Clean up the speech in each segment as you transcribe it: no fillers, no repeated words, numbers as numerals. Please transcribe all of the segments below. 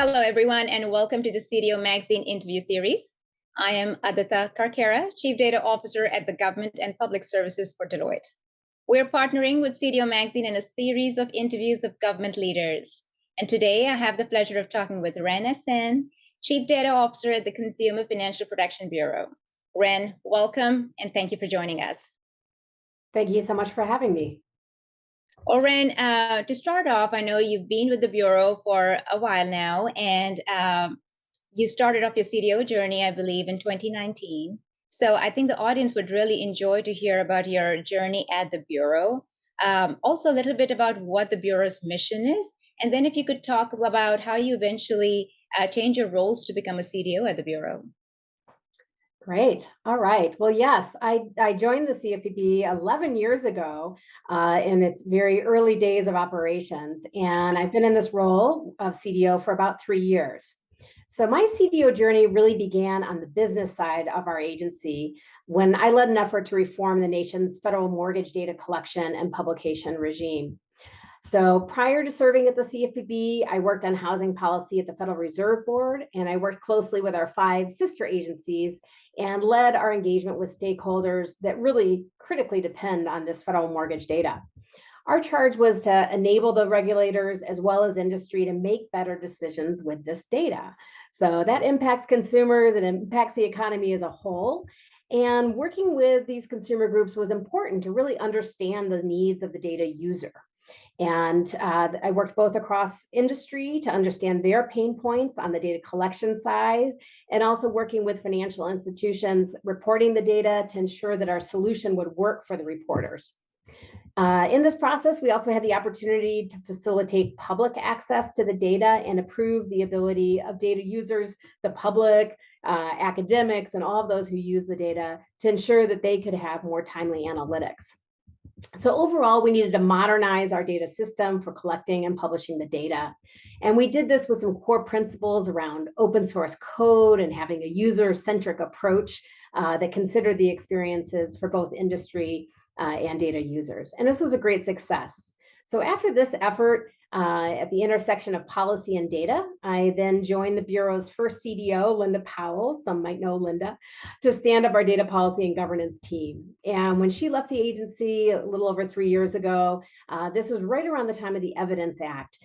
Hello, everyone, and welcome to the CDO Magazine interview series. I am Adita Karkera, Chief Data Officer at the Government and Public Services for Deloitte. We're partnering with CDO Magazine in a series of interviews of government leaders. And today I have the pleasure of talking with Ren Essene, Chief Data Officer at the Consumer Financial Protection Bureau. Ren, welcome, and thank you for joining us. Thank you so much for having me. Well, Ren, to start off, I know you've been with the Bureau for a while now, and you started off your CDO journey, I believe, in 2019. So I think the audience would really enjoy to hear about your journey at the Bureau. Also, a little bit about what the Bureau's mission is, and then if you could talk about how you eventually change your roles to become a CDO at the Bureau. Great. All right. Well, yes, I joined the CFPB 11 years ago in its very early days of operations. And I've been in this role of CDO for about 3 years. So my CDO journey really began on the business side of our agency when I led an effort to reform the nation's federal mortgage data collection and publication regime. So prior to serving at the CFPB, I worked on housing policy at the Federal Reserve Board, and I worked closely with our 5 sister agencies and led our engagement with stakeholders that really critically depend on this federal mortgage data. Our charge was to enable the regulators as well as industry to make better decisions with this data. So that impacts consumers and impacts the economy as a whole. And working with these consumer groups was important to really understand the needs of the data user. And I worked both across industry to understand their pain points on the data collection side, and also working with financial institutions, reporting the data to ensure that our solution would work for the reporters. In this process, we also had the opportunity to facilitate public access to the data and improve the ability of data users, the public, academics, and all of those who use the data to ensure that they could have more timely analytics. So overall, we needed to modernize our data system for collecting and publishing the data. And we did this with some core principles around open source code and having a user-centric approach that considered the experiences for both industry and data users. And this was a great success. So after this effort, at the intersection of policy and data, I then joined the Bureau's first CDO, Linda Powell, some might know Linda, to stand up our data policy and governance team. And when she left the agency a little over 3 years ago, this was right around the time of the Evidence Act,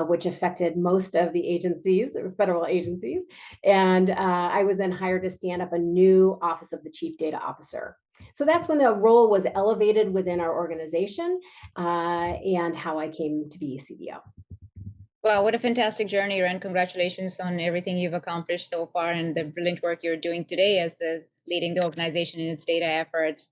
which affected most of the agencies, federal agencies. And I was then hired to stand up a new Office of the Chief Data Officer. So that's when the role was elevated within our organization and how I came to be CDO. Wow, what a fantastic journey, Ren. Congratulations on everything you've accomplished so far and the brilliant work you're doing today as leading the organization in its data efforts.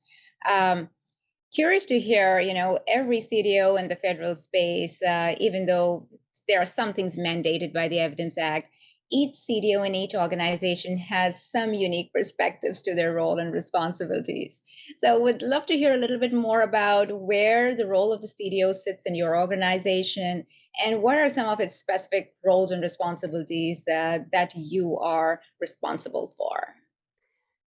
Curious to hear, every CDO in the federal space, even though there are some things mandated by the Evidence Act, each CDO in each organization has some unique perspectives to their role and responsibilities. So would love to hear a little bit more about where the role of the CDO sits in your organization and what are some of its specific roles and responsibilities that you are responsible for.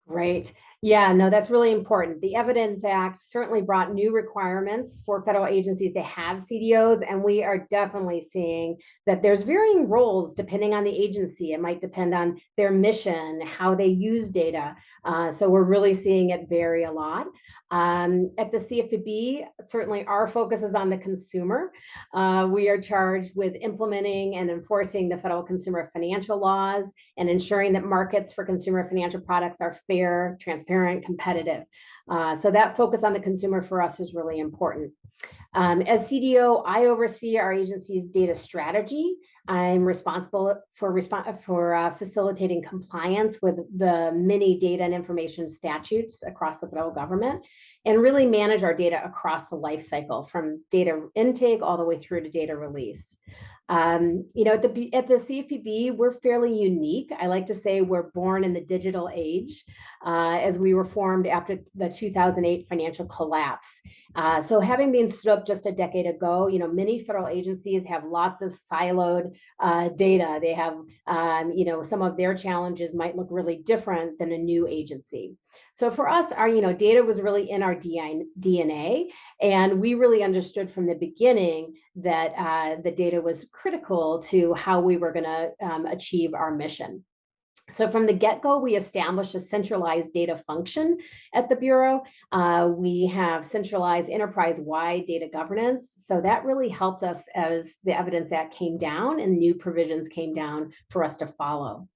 Great. Yeah, no, that's really important. The Evidence Act certainly brought new requirements for federal agencies to have CDOs, and we are definitely seeing that there's varying roles depending on the agency. It might depend on their mission, how they use data. So we're really seeing it vary a lot. At the CFPB, certainly our focus is on the consumer. We are charged with implementing and enforcing the federal consumer financial laws and ensuring that markets for consumer financial products are fair, transparent, competitive. So that focus on the consumer for us is really important. As CDO, I oversee our agency's data strategy. I'm responsible for facilitating compliance with the many data and information statutes across the federal government and really manage our data across the life cycle from data intake all the way through to data release. At the CFPB, we're fairly unique. I like to say we're born in the digital age as we were formed after the 2008 financial collapse. So having been stood up just a decade ago, many federal agencies have lots of siloed data. They have, some of their challenges might look really different than a new agency. So for us, our data was really in our DNA, and we really understood from the beginning that the data was critical to how we were going to achieve our mission. So from the get-go, we established a centralized data function at the Bureau. We have centralized enterprise-wide data governance. So that really helped us as the Evidence Act came down and new provisions came down for us to follow.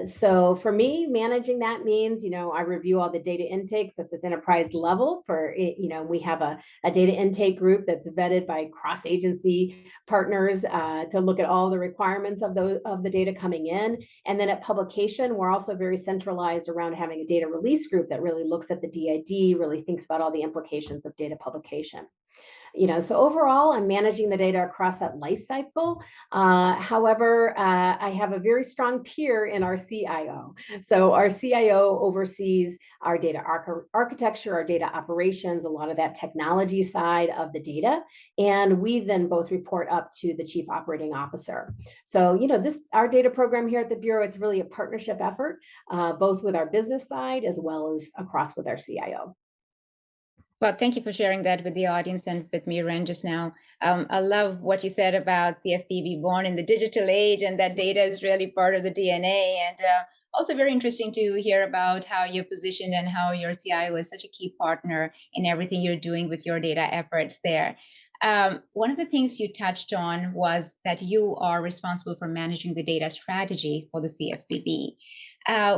So for me, managing that means, I review all the data intakes at this enterprise level we have a data intake group that's vetted by cross-agency partners to look at all the requirements of the data coming in. And then at publication, we're also very centralized around having a data release group that really looks at the DID, really thinks about all the implications of data publication. So overall, I'm managing the data across that life cycle. However, I have a very strong peer in our CIO. So our CIO oversees our data architecture, our data operations, a lot of that technology side of the data. And we then both report up to the chief operating officer. So, our data program here at the Bureau, it's really a partnership effort, both with our business side as well as across with our CIO. Well, thank you for sharing that with the audience and with me, Ren, just now. I love what you said about CFPB born in the digital age, and that data is really part of the DNA. And also very interesting to hear about how you're positioned and how your CIO is such a key partner in everything you're doing with your data efforts there. One of the things you touched on was that you are responsible for managing the data strategy for the CFPB.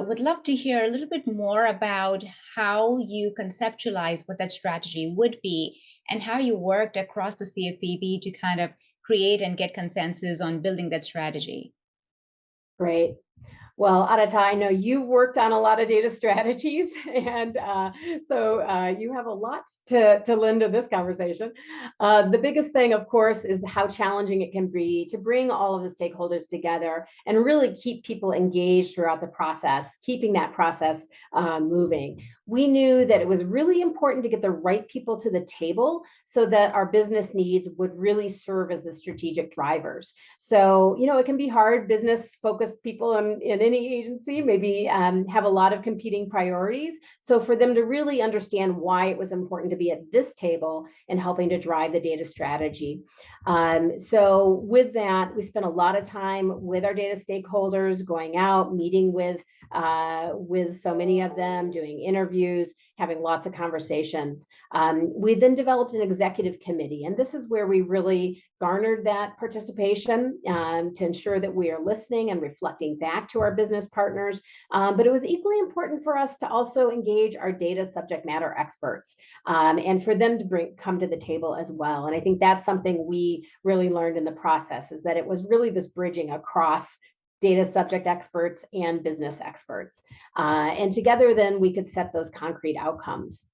Would love to hear a little bit more about how you conceptualize what that strategy would be and how you worked across the CFPB to kind of create and get consensus on building that strategy. Great. Well, Adita, I know you've worked on a lot of data strategies, and so you have a lot to lend to this conversation. The biggest thing, of course, is how challenging it can be to bring all of the stakeholders together and really keep people engaged throughout the process, keeping that process moving. We knew that it was really important to get the right people to the table so that our business needs would really serve as the strategic drivers. So, it can be hard. Business-focused people in any agency maybe have a lot of competing priorities. So for them to really understand why it was important to be at this table and helping to drive the data strategy. So with that, we spent a lot of time with our data stakeholders, going out, meeting with so many of them, doing interviews, having lots of conversations. We then developed an executive committee, and this is where we really garnered that participation to ensure that we are listening and reflecting back to our business partners. But it was equally important for us to also engage our data subject matter experts and for them to come to the table as well. And I think that's something we really learned in the process, is that it was really this bridging across data subject experts and business experts. And together then we could set those concrete outcomes.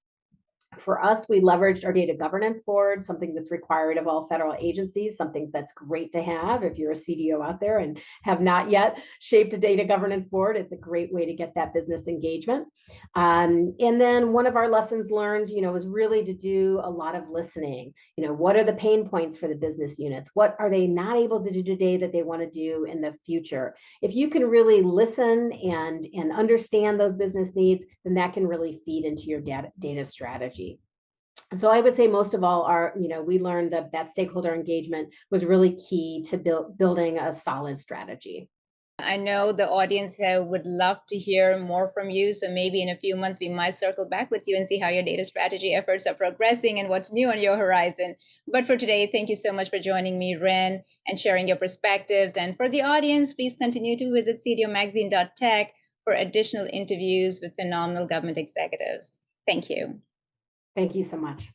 For us, we leveraged our data governance board, something that's required of all federal agencies, something that's great to have if you're a CDO out there and have not yet shaped a data governance board. It's a great way to get that business engagement. And then one of our lessons learned, was really to do a lot of listening. What are the pain points for the business units? What are they not able to do today that they want to do in the future? If you can really listen and understand those business needs, then that can really feed into your data strategy. So I would say most of all, we learned that stakeholder engagement was really key to building a solid strategy. I know the audience here would love to hear more from you. So maybe in a few months, we might circle back with you and see how your data strategy efforts are progressing and what's new on your horizon. But for today, thank you so much for joining me, Ren, and sharing your perspectives. And for the audience, please continue to visit cdomagazine.tech for additional interviews with phenomenal government executives. Thank you. Thank you so much.